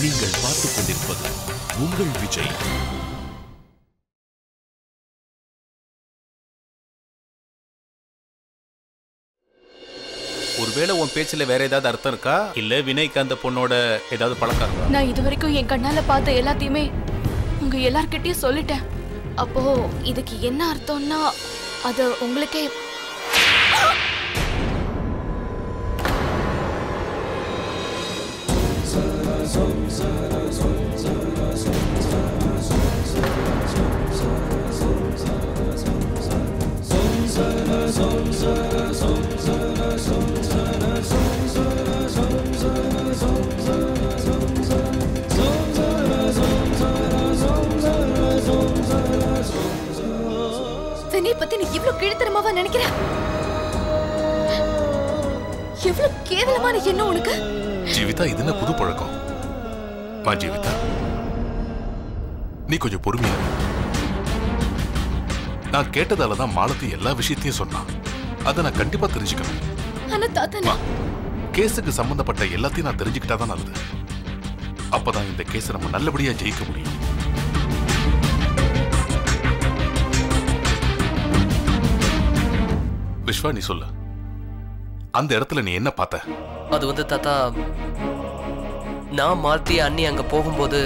நீங்கள் பார்த்துக் கொண்டிருப்பது உங்கள் விஜய். ஒருவேளை உன் பேச்சுல வேற ஏதாவது அர்த்தம் இருக்கா? இல்ல வினய்க்கு அந்த பொண்ணோட ஏதாவது பழக்கம் இருக்கா? நான் இதுவரைக்கும் என் கண்ணால பார்த்த எல்லாத்தையுமே உங்க எல்லார்கிட்டயும் சொல்லிட்டேன். அப்போ இதுக்கு என்ன அர்த்தம்னா அது உங்களுக்கே. வினய் பத்தி நீ இவ்வளவு கீழ்த்தரமாவா நினைக்கிற? எவ்வளவு கேவலமான எண்ணம் உனக்கு. ஜீவிதா, இது என்ன புது பழக்கம்? ஜீவிதா, நீ கொஞ்சம் பொறுமையா. நான் கேட்டதாலதான் மாலதி எல்லா விஷயத்தையும் சொன்னான். அதை நான் கண்டிப்பா தெரிஞ்சுக்கணும். ஆனா தாத்தா, கேஸுக்கு சம்பந்தப்பட்ட எல்லாத்தையும் நான் தெரிஞ்சுக்கிட்டாதான் நல்லது. அப்பதான் இந்த கேஸை நம்ம நல்லபடியா ஜெயிக்க முடியும். விஸ்வா, நீ சொல்லு, அந்த இடத்துல நீ என்ன பார்த்த? அது தாத்தா, நான் மாலதி அண்ணி அங்க போகும்போது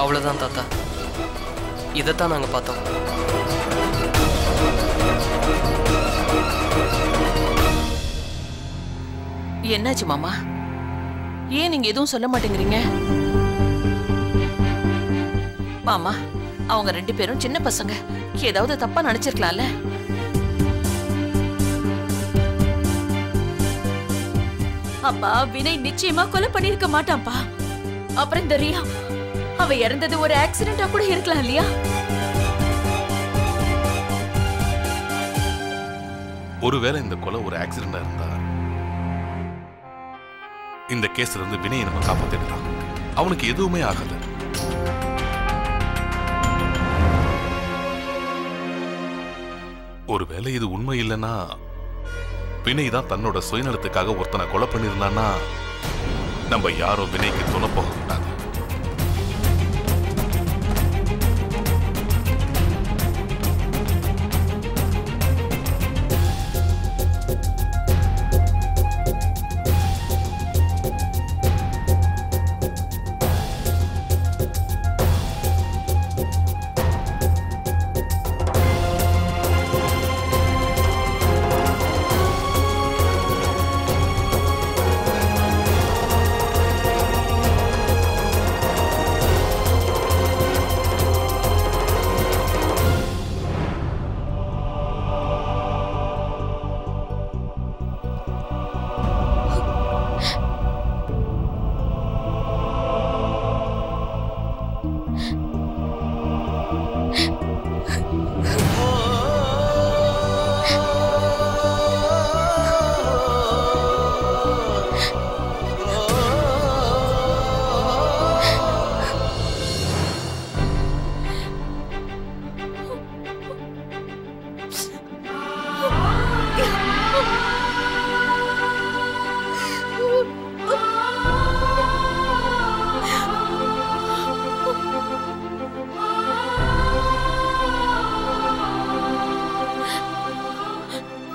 அவ்வளவுதான் தாத்தா. இதைத்தான் நாங்க பார்த்தோம். என்னாச்சு மாமா? ஏன் நீங்க எதுவும் சொல்ல மாட்டேங்கிறீங்க? மாமா, அவங்க 2 பேரும் சின்ன பசங்க, ஏதாவது தப்பா நினைச்சிருக்கலாம்ல. அப்பா, வினய் நிச்சயமா கொலை பண்ணிருக்க மாட்டான்ப்பா. அப்புறம் இந்த ரியா, அவ இறந்தது ஒரு ஆக்சிடென்டா கூட இருக்கலாம் இல்லையா? ஒருவேளை இந்த கொலை ஒரு ஆக்சிடென்டா இருந்தா இந்த கேஸ்ல இருந்து வினயை நம்ம காப்பாத்திடலாம். அவனுக்கு எதுவுமே ஆகாது. ஒருவேளை இது உண்மை இல்லைன்னா, வினய் தான் தன்னோட சுயநலத்துக்காக ஒருத்தனை கொலை பண்ணிருந்தான்னா, நம்ம யாரும் வினய்க்கு துணை போக கூடாது.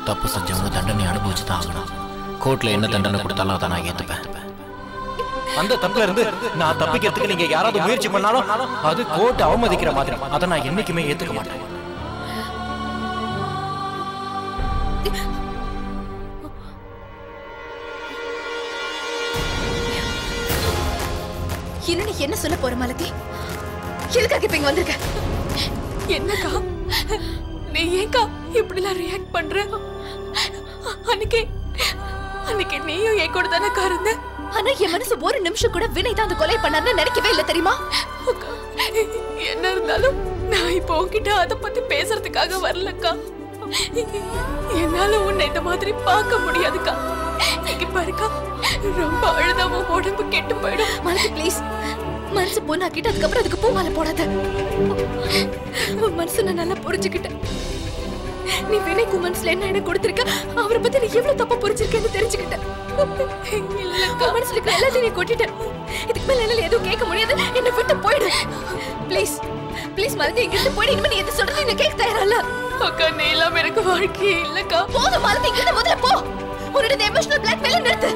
தப்பு செஞ்சவங்க தண்டனை அனுபவிச்சுதான் ஆகணும். கோர்ட்ல என்ன தண்டனை கொடுத்தாலும் அதை நான் ஏத்துப்பேன். அந்த தப்புல இருந்து நான் தப்பிக்கிறதுக்கு நீங்க யாராவது முயற்சி பண்ணாலும் அது கோர்ட் அவமதிக்கிற மாதிரி. அதை நான் என்னைக்குமே ஏத்துக்க மாட்டேன். இன்னும் நீ என்ன சொல்ல போற மாலதி? எதுக்காக இப்ப இங்க வந்திருக்க? என்னக்கா, நீ ஏக்கா இப்படிலாம் ரியாக்ட் பண்ற? அன்னைக்கு நீயும் என் கூட தானே இருந்த. ஆனா என் மனசு ஒரு நிமிஷம் கூட வினய் தான் அந்த கொலை பண்ணான்னு நினைக்கவே இல்லை, தெரியுமா? என்ன இருந்தாலும் நான் இப்போ உன்கிட்ட அதை பத்தி பேசுறதுக்காக வரலக்கா. என்னால உன்னை இந்த மாதிரி பார்க்க முடியாதுக்கா. இங்க பாருக்கா, ரொம்ப அழுதா உன் உடம்பு கெட்டு போயிடும். மாலதி ப்ளீஸ், மனசு பொண்ணாக்கிட்டு அதுக்கப்புறம் அதுக்கு பூ மாலை போடாத. மனசு நான் நல்லா புரிஞ்சுக்கிட்டேன். நீ வினய்க்கு மனசுல என்ன என்ன கொடுத்திருக்க, அவரை பத்தி நீ எவ்வளவு தப்பா புரிஞ்சிருக்கேன்னு தெரிஞ்சுக்கிட்டேன். மனசுல இருக்கிற எல்லாத்தையும் நீ கொட்டிட்ட. இதுக்கு மேல என்னால எதுவும் கேட்க முடியாது. என்னை விட்டு போயிடு ப்ளீஸ். ப்ளீஸ் மாலதி, இங்கிருந்து போயிடு. இனிமே நீ எது சொல்றது என்ன கேட்க தயாரா இல்ல. அக்கா, நீ இல்லாம எனக்கு வாழ்க்கையே இல்லக்கா. போதும் மாலதி, இங்கிருந்து முதல்ல போ. உன்னோட எமோஷனல் பிளாக்மெயில நிறுத்து.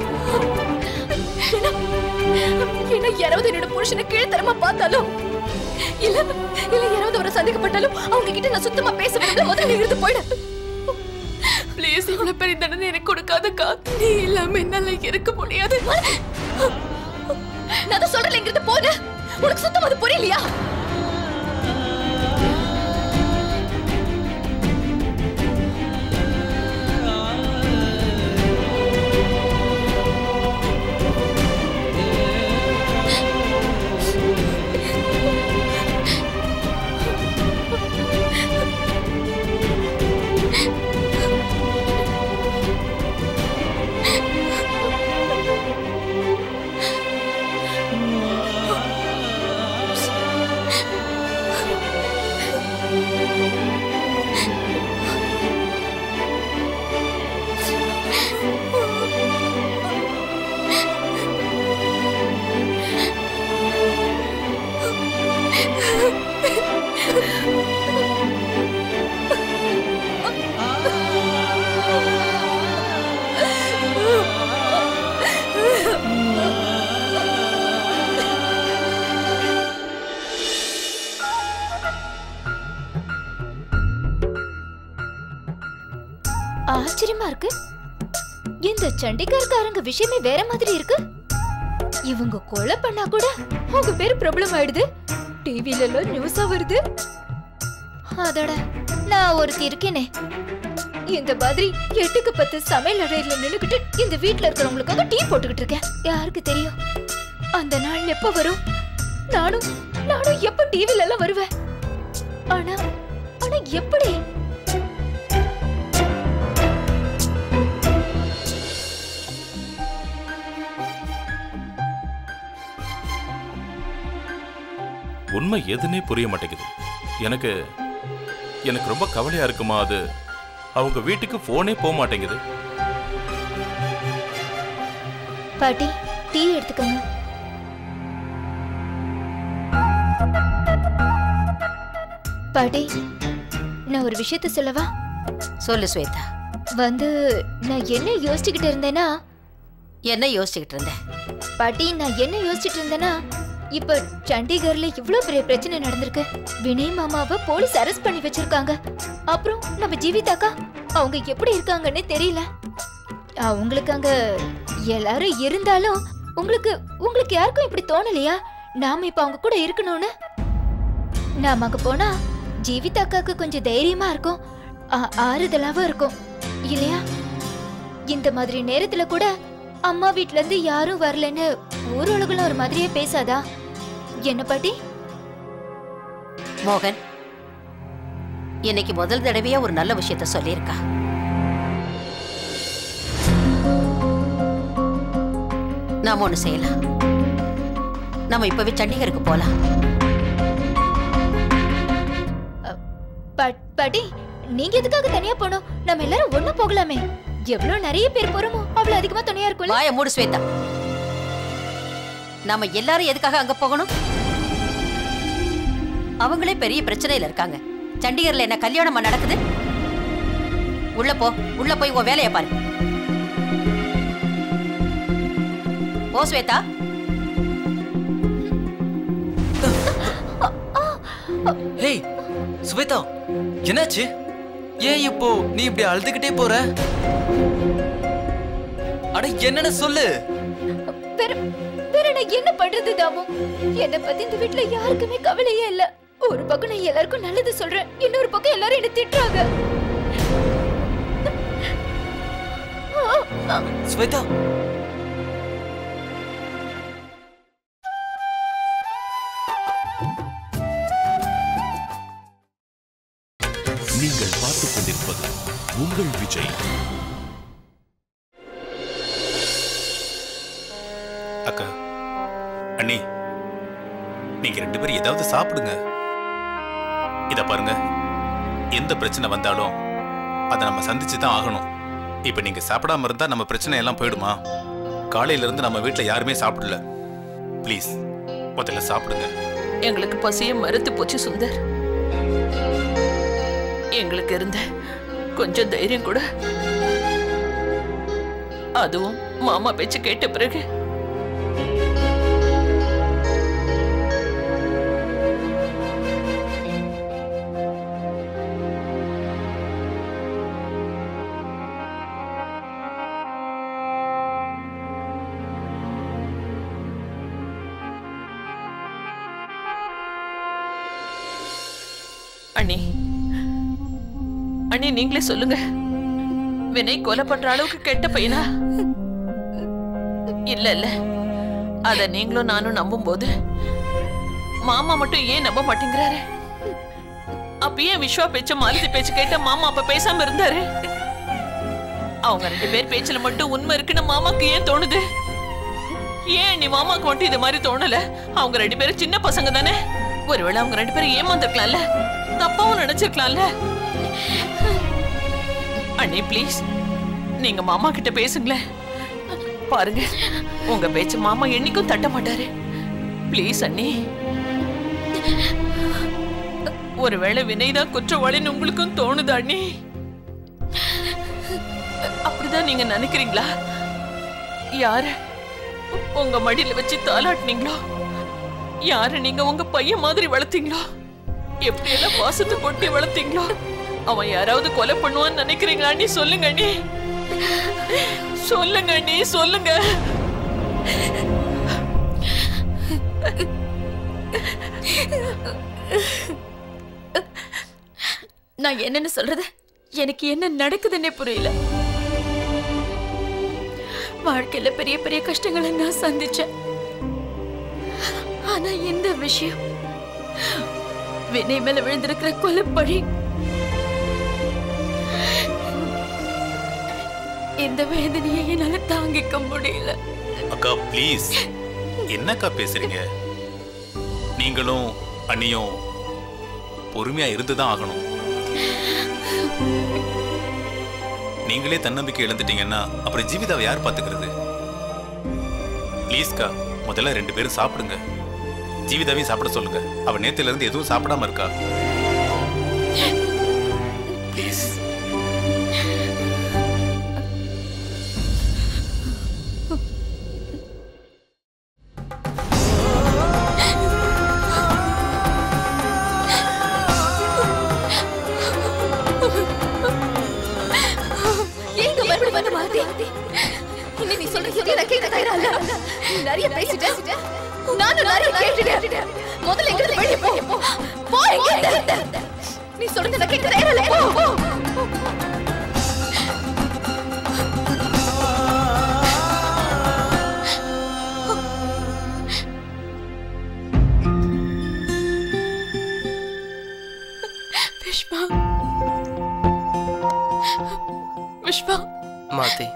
என்ன யாராவது என்னோட புருஷனை கீழ்த்தரமா பார்த்தாலும் இல்ல யாராவது அவரை சந்தேகப்பட்டாலும் அவங்க கிட்ட நான் சுத்தமா பேச விரும்பல. முதல்ல இருந்து போயிடு ப்ளீஸ். இவ்வளவு பெரிய தண்டனை எனக்கு கொடுக்காதக்கா. நீ இல்லாம என்னால இருக்க முடியாது. நான் தான் சொல்றேன், இங்கிருந்து போன. உனக்கு சுத்தமா அது புரியலையா? ஆச்சரியமா இருக்கு. இந்த சண்டிகர்காரங்க விஷயமே வேற மாதிரி இருக்கு. இவங்க கொலை பண்ணா கூட அவங்க பேரு ப்ராப்ளம் ஆயிடுது. டிவில எல்லாம் நியூஸா வருது. அதோட நான் ஒருத்தி இருக்கேனே, இந்த மாதிரி 8க்கு 10 சமையல் அறையில நின்னுக்கிட்டு இந்த வீட்டுல இருக்கிறவங்களுக்காக டீ போட்டுக்கிட்டு இருக்கேன். யாருக்கு தெரியும் அந்த நாள் எப்ப வரும்? நானும் எப்ப டிவில எல்லாம் வருவேன். ஆனா எப்படி? உண்மை எதுன்னே புரிய மாட்டேங்குது. எனக்கு ரொம்ப கவலையா இருக்குமா. அது அவங்க வீட்டுக்கு போனே போக மாட்டேங்குது. பாட்டி, டீ எடுத்துக்கங்க. பாட்டி, நான் ஒரு விஷயத்த சொல்லவா? சொல்லு ஸ்வேதா. நான் என்ன யோசிச்சுக்கிட்டு இருந்தேன்னா என்ன யோசிச்சுக்கிட்டு இருந்த? பாட்டி, நான் என்ன யோசிச்சுட்டு இருந்தேன்னா, இப்ப சண்டிகர்ல இவ்வளவு பெரிய பிரச்சனை நடந்திருக்கு. வினய் மாமாவை போலீஸ் அரெஸ்ட் பண்ணி வச்சிருக்காங்க. அப்புறம் நம்ம ஜீவிதாக்கா அவங்க எப்படி இருக்காங்கன்னு தெரியல. அவங்களுக்கு அங்க எல்லாரும் இருந்தாலும் உங்களுக்கு யாருக்கும் இப்படி தோணலையா நாம இப்ப அவங்க கூட இருக்கணும்னு? நாம அங்க போனா ஜீவிதாக்காக்கு கொஞ்சம் தைரியமா இருக்கும், ஆறுதலாவும் இருக்கும் இல்லையா? இந்த மாதிரி நேரத்துல கூட அம்மா வீட்ல இருந்து யாரும் வரலன்னு ஊருலகம் ஒரு மாதிரியே பேசாதா? என்ன பாட்டி? மோகன் இன்னைக்கு முதல் தடவையா ஒரு நல்ல விஷயத்த சொல்லியிருக்கா. நாம ஒண்ணு செய்யலாம். நாம இப்பவே சண்டிகருக்கு போலாம். பாட்டி, நீங்க எதுக்காக தனியா போனோம்? நம்ம எல்லாரும் ஒண்ணா போகலாமே. எவ்வளவு நிறைய பேர் போறோமோ அவ்வளவு அதிகமா துணையா இருக்கும். வாய மூடு ஸ்வேதா. நாம எல்லாரும் எதுக்காக அங்க போகணும்? அவங்களே பெரிய பிரச்சனையில இருக்காங்க. சண்டிகர்ல என்ன கல்யாணமா நடக்குது? உள்ள போய் உன் வேலையை பாரு. போ ஸ்வேதா. ஹேய் ஸ்வேதா, என்னாச்சு? ஏன் இப்போ நீ இப்படி அழுதுகிட்டே போற? அட என்னன்னு சொல்லு. வேற நான் என்ன பண்றது தாமு? என்ன பத்தி இந்த வீட்ல யாருக்குமே கவலையே இல்ல. ஒரு பக்கம் நான் எல்லாருக்கும் நல்லது சொல்றேன், இன்னொரு பக்கம் எல்லாரும் என்ன திட்டுறாங்க. ஸ்வேதா, நீங்கள் பார்த்துக் கொண்டிருப்பது உங்கள் விஜய். அக்கா, அண்ணி, நீங்க 2 பேரும் ஏதாவது சாப்பிடுங்க. இத பாருங்க, எந்த பிரச்சனை வந்தாலும் அதை நம்ம சந்திச்சு தான் ஆகணும். இப்ப நீங்க சாப்பிடாம இருந்தா நம்ம பிரச்சனை எல்லாம் போயிடுமா? காலையில இருந்து நம்ம வீட்டுல யாருமே சாப்பிடல. ப்ளீஸ் முதல்ல சாப்பிடுங்க. எங்களுக்கு பசிய மறுத்து போச்சு சுந்தர். எங்களுக்கு இருந்த கொஞ்சம் தைரியம் கூட அதுவும் மாமா பேச்சு கேட்ட பிறகு அண்ணி அண்ணி நீங்களே சொல்லுங்க, வினை கொலை பண்ற அளவுக்கு கெட்ட பையனா? இல்ல இல்ல, அத நீங்களும் நானும் நம்பும் போது மாமா மட்டும் ஏன் நம்ப மாட்டேங்கிறாரு? அப்ப ஏன் விஸ்வா பேச்ச மாலதி பேச்சு கேட்ட மாமா அப்ப பேசாம இருந்தாரு? அவங்க 2 பேர் பேச்சுல மட்டும் உண்மை இருக்குன்னு மாமாக்கு ஏன் தோணுது? ஏன் நீ மாமாக்கு மட்டும் இது மாதிரி தோணல? அவங்க 2 பேரும் சின்ன பசங்க தானே. ஒருவேளை அவங்க 2 பேரும் ஏமாந்துருக்கலாம்ல, தப்பாவும் நினைச்சிருக்கலாம்ல. அண்ணி ப்ளீஸ், நீங்க மாமா கிட்ட பேசுங்களேன். பாருங்க, உங்க பேச்சு மாமா என்னைக்கும் தட்ட மாட்டாரு. ப்ளீஸ் அண்ணி. ஒருவேளை வினைதான் குற்றவாளின்னு உங்களுக்கும் தோணுது அண்ணி? அப்படிதான் நீங்க நினைக்கிறீங்களா? யார உங்க மடியில வச்சு தாளாட்டினீங்களோ? யார நீங்க உங்க பையன் மாதிரி வளர்த்தீங்களோ? எப்படி எல்லாம் பாசத்தை கொட்டி வளர்த்தீங்களோ அவன் யாராவது கொலை பண்ணுவான்னு நினைக்கிறீங்களா? அண்ணி சொல்லுங்க அண்ணி, சொல்லுங்க அண்ணி, சொல்லுங்க. நான் என்னன்னு சொல்றது? எனக்கு என்ன நடக்குதுன்னே புரியல. வாழ்க்கையில பெரிய பெரிய கஷ்டங்களை நான் சந்திச்சேன். ஆனா இந்த விஷயம், வினை மேல விழுந்திருக்கிற கொலைப்பழி, இந்த வேதனையை என்னால தாங்கிக்க முடியல. அக்கா ப்ளீஸ், என்னக்கா பேசுறீங்க? நீங்களும் அண்ணியும் பொறுமையா இருந்துதான் ஆகணும். நீங்களே தன்னம்பிக்கை இழந்துட்டீங்கன்னா அப்புறம் ஜீவிதாவை யார் பாத்துக்கிறது? ப்ளீஸ்க்கா, முதல்ல 2 பேரும் சாப்பிடுங்க. ஜீவிதாவையும் சாப்பிட சொல்லுங்க. அவ நேத்துல இருந்து எதுவும் சாப்பிடாம இருக்கா. ப்ளீஸ். இன்னும் நீ சொல்ற சொல்லி நான் கேட்க தயாரா இல்ல. நிறைய பேசிட்டேன், நானும் நிறைய கேட்டுட்டேன். முதல்ல எங்க இருந்து வெளியே போ. போ எங்க. நீ சொல்றது நான் கேட்க தயாரா இல்ல. போ. விஷ்வா, விஷ்வா. மாத்தி,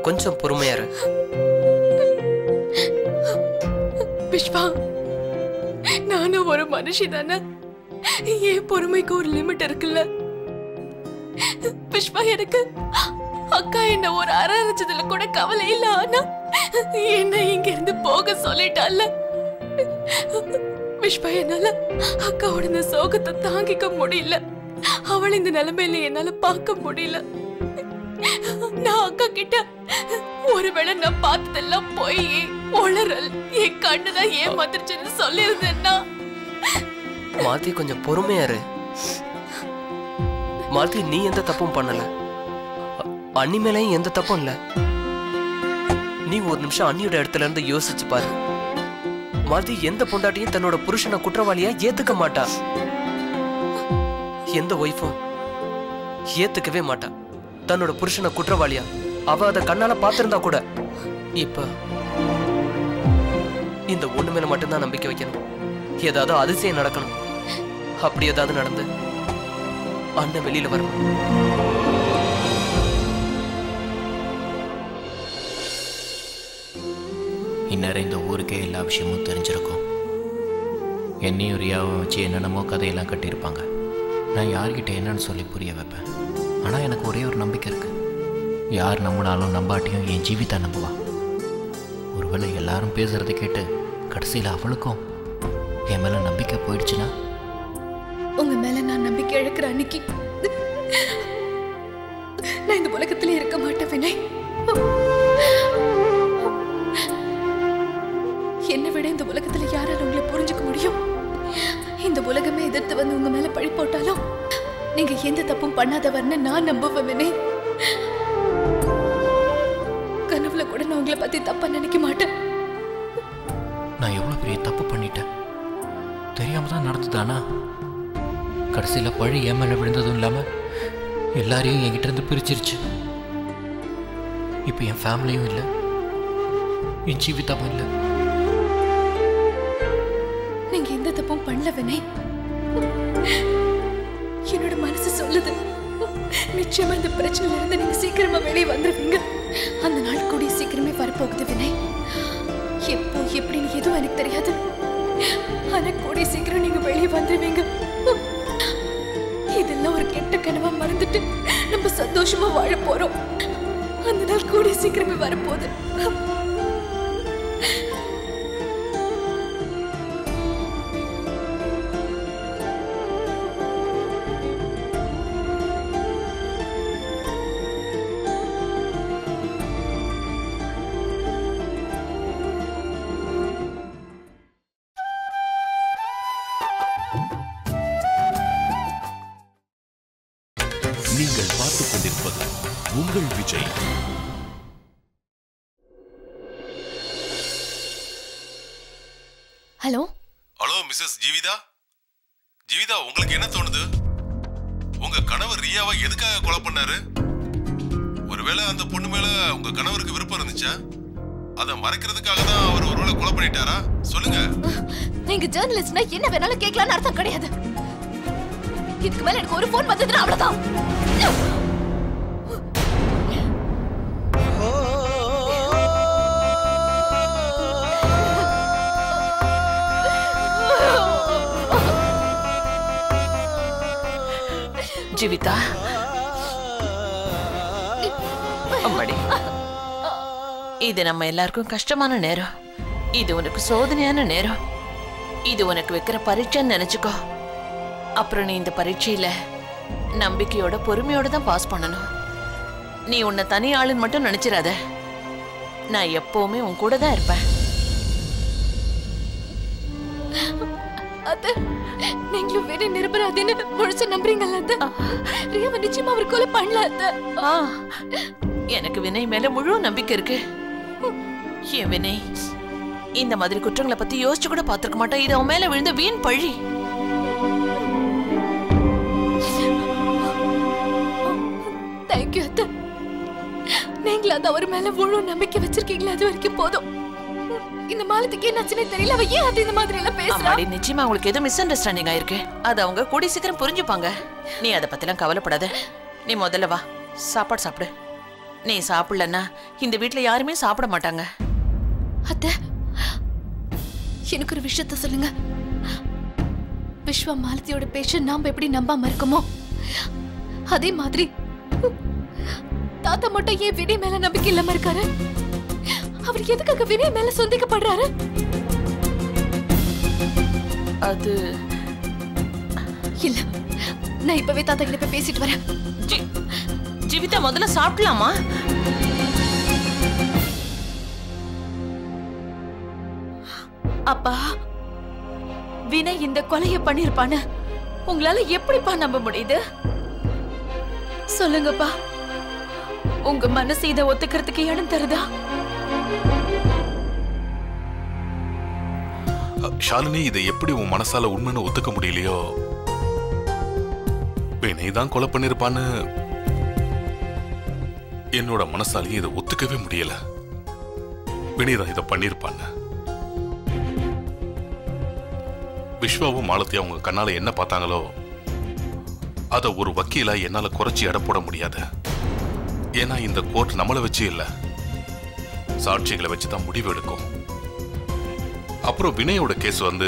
கொஞ்சம் பொறுமையா இரு. விஷ்வா, நானும் ஒரு மனுஷி தானே. ஏன் பொறுமைக்கு ஒரு லிமிட் இருக்குல்ல? விஷ்வா, எனக்கு அக்கா என்ன ஒரு அரைச்சதுல கூட கவலை இல்ல. ஆனா என்ன இங்க இருந்து போக சொல்லிட்டால. விஷ்வா, என்னால அக்காவோட இந்த சோகத்தை தாங்கிக்க முடியல. அவள் இந்த நிலைமையில என்னால பார்க்க முடியல. நான் அக்கா கிட்ட ஒருவேளை நான் பார்த்ததெல்லாம் போய் உளறல், என் கண்ணுதான் ஏமாத்திருச்சுன்னு சொல்லியிருந்தேன்னா. மாத்தி, கொஞ்சம் பொறுமையா இரு. மாத்தி, நீ எந்த தப்பும் பண்ணல. அண்ணி மேலையும் எந்த தப்பும் இல்ல. நீ ஒரு நிமிஷம் அண்ணியோட இடத்துல இருந்து யோசிச்சு பாரு. மாத்தி, எந்த பொண்டாட்டியும் தன்னோட புருஷனை குற்றவாளியா ஏத்துக்க மாட்டா. எந்த ஒய்ஃபும் ஏத்துக்கவே மாட்டா தன்னோட புருஷனை குற்றவாளியா. அவ அதை கண்ணால பாத்திருந்தா கூட. இப்ப இந்த ஒண்ணு மேல மட்டும்தான் நம்பிக்கை வைக்கணும். ஏதாவது அதிசயம் நடக்கணும். அப்படி ஏதாவது நடந்து அண்ணன் வெளியில வரணும். இந்நேரம் இந்த ஊருக்கே எல்லா விஷயமும் தெரிஞ்சிருக்கும். என்னையும் ரியாவை வச்சு என்னென்னமோ கதையெல்லாம் கட்டியிருப்பாங்க. நான் யார்கிட்ட என்னன்னு சொல்லி புரிய வைப்பேன். ஆனால் எனக்கு ஒரே ஒரு நம்பிக்கை இருக்குது. யார் நம்பினாலும் நம்பாட்டியும் என் ஜீவிதா நம்புவா. ஒருவேளை எல்லாரும் பேசுகிறத கேட்டு கடைசியில் அவளுக்கும் என் மேலே நம்பிக்கை போயிடுச்சுன்னா? உங்க மேல நான் நம்பிக்கை இழக்கிற அன்னைக்கு நான் இந்த உலகத்திலே இருக்க மாட்டேன் வினய். என்னை விட இந்த உலகத்துல யாரால உங்களை புரிஞ்சுக்க முடியும்? இந்த உலகமே எதிர்த்து வந்து உங்க மேல பழி போட்டாலும் நீங்க எந்த தப்பும் பண்ணாதவர்னு நான் நம்புவேன் வினய். கனவுல கூட நான் உங்களை பத்தி தப்பா நினைக்க மாட்டேன். நான் எவ்வளோ பெரிய தப்பு பண்ணிட்டேன். தெரியாம தான் நடந்துதானா? கடைசியில் பழி என் மேலே விழுந்ததும் இல்லாமல் எல்லாரையும் என்கிட்ட இருந்து பிரிச்சிருச்சு. இப்போ என் ஃபேமிலியும் இல்லை, என் ஜீவிதாவும் இல்லை. நீங்க எந்த தப்பும் பண்ணல வினய். என்னோட மனசு சொல்லுது நிச்சயமா இந்த பிரச்சனையில இருந்து நீங்க சீக்கிரமா வெளியே வந்துருவீங்க. அந்த நாள் கூடிய சீக்கிரமே வரப்போகுது வினய். எப்போ எப்படின்னு எதுவும் எனக்கு தெரியாது. ஆனா கூடிய சீக்கிரம் நீங்க வெளியே வந்துருவீங்க. இதெல்லாம் ஒரு கெட்ட கனவா மறந்துட்டு நம்ம சந்தோஷமா வாழ போறோம். அந்த நாள் கூடிய சீக்கிரமே வரப்போகுது. நீங்கள் பார்த்துக் கொண்டிருப்பது உங்கள் Vijay. Hello hello missus Jeevitha. Jeevitha, உங்களுக்கு என்ன தோணுது? உங்க கணவர் ரியாவை எதுக்காக கொலை பண்ணாரு? ஒருவேளை அந்த பொண்ணு மேல உங்க கணவருக்கு விருப்பம் இருந்துச்சா? அதை மறைக்கிறதுக்காக தான் அவர் ஒருவேளை கொலை பண்ணிட்டாரா? சொல்லுங்க. நீங்க ஜர்னலிஸ்ட்னா என்ன வேணாலும் கேட்கலாம்னு அர்த்தம் கிடையாது. இதுக்கு மேல எனக்கு ஒரு போன் வந்ததுன்னா அவ்வளவுதான். ஜீவிதா, அம்மாடி, இது நம்ம எல்லாருக்கும் கஷ்டமான நேரம். இது உனக்கு சோதனையான நேரம். இது உனக்கு வைக்கிற பரீட்சைன்னு நினைச்சுக்கோ. அப்புறம் நீ இந்த பரீட்சையில நம்பிக்கையோட பொறுமையோட தான் பாஸ் பண்ணணும். நீ உன்னை தனி ஆளுன்னு மட்டும் நினைச்சிடாத. நான் எப்பவுமே உன் கூட தான் இருப்பேன். அத்தை, நீங்களும் வேற நிரபராதின்னு முழுச நம்புறீங்கல்ல அத்தை? ரியாவை நிச்சயமா அவர் கொலை பண்ணல அத்தை. எனக்கு வினய் மேல முழு நம்பிக்கை இருக்கு. என் வினய் இந்த மாதிரி குற்றங்களை பத்தி யோசிச்சு கூட பாத்துருக்க மாட்டான். இது அவன் மேல விழுந்த வீண் பழி. தேங்க்யூ அத்தை. நீங்களா அது அவர் மேல முழு நம்பிக்கை வச்சிருக்கீங்களா? அது வரைக்கும் போதும். இந்த மாலத்துக்கு என்னாச்சுன்னே தெரியல. அவ ஏன் அது இந்த மாதிரி எல்லாம் பேசுறா? நிச்சயமா உங்களுக்கு ஏதோ மிஸ் அண்டர்ஸ்டாண்டிங் ஆயிருக்கு. அது அவங்க கூடி சீக்கிரம் புரிஞ்சுப்பாங்க. நீ அதை பத்திலாம் கவலைப்படாத. நீ முதல்ல வா, சாப்பாடு சாப்பிடு. நீ சாப்பிடலன்னா இந்த வீட்டுல யாருமே சாப்பிட மாட்டாங்க. அத்தை, எனக்கு ஒரு விஷயத்த சொல்லுங்க. விஸ்வா மாலத்தியோட பேச்ச நாம எப்படி நம்பாம இருக்கோமோ அதே மாதிரி தாத்தா மட்டும் ஏன் வினய் மேல நம்பிக்கை இல்லாம இருக்காரு? அவர் எதுக்காக வினய் மேல சந்தேகப்படுறாரு? அது இல்ல, நான் இப்பவே தாத்தா கிட்ட போய் பேசிட்டு வரேன். ஜீவிதா, முதல்ல சாப்பிடலாமா? அப்பா, வினய் இந்த கொலைய பண்ணிருப்பான்னு உங்களால எப்படிப்பா நம்ப முடியுது? சொல்லுங்கப்பா, உங்க மனசு இதை ஒத்துக்கிறதுக்கு இடம் தருதா? ஷாலினி, இதை எப்படி உன் மனசால உண்மைன்னு ஒத்துக்க முடியலையோ, வினய் தான் கொலை பண்ணிருப்பான்னு என்னோட மனசாலையும் இதை ஒத்துக்கவே முடியல. வினய் தான் இதை பண்ணிருப்பான்னு. விஸ்வாவும் மாலத்தியா உங்க கண்ணால என்ன பார்த்தாங்களோ அத ஒரு வக்கீலா என்னால குறைச்சி எடை போட முடியாது. ஏன்னா இந்த கோர்ட் நம்மளை வச்சு இல்ல, சாட்சிகளை வச்சுதான் முடிவு எடுக்கும். அப்புறம் வினயோட கேஸ் வந்து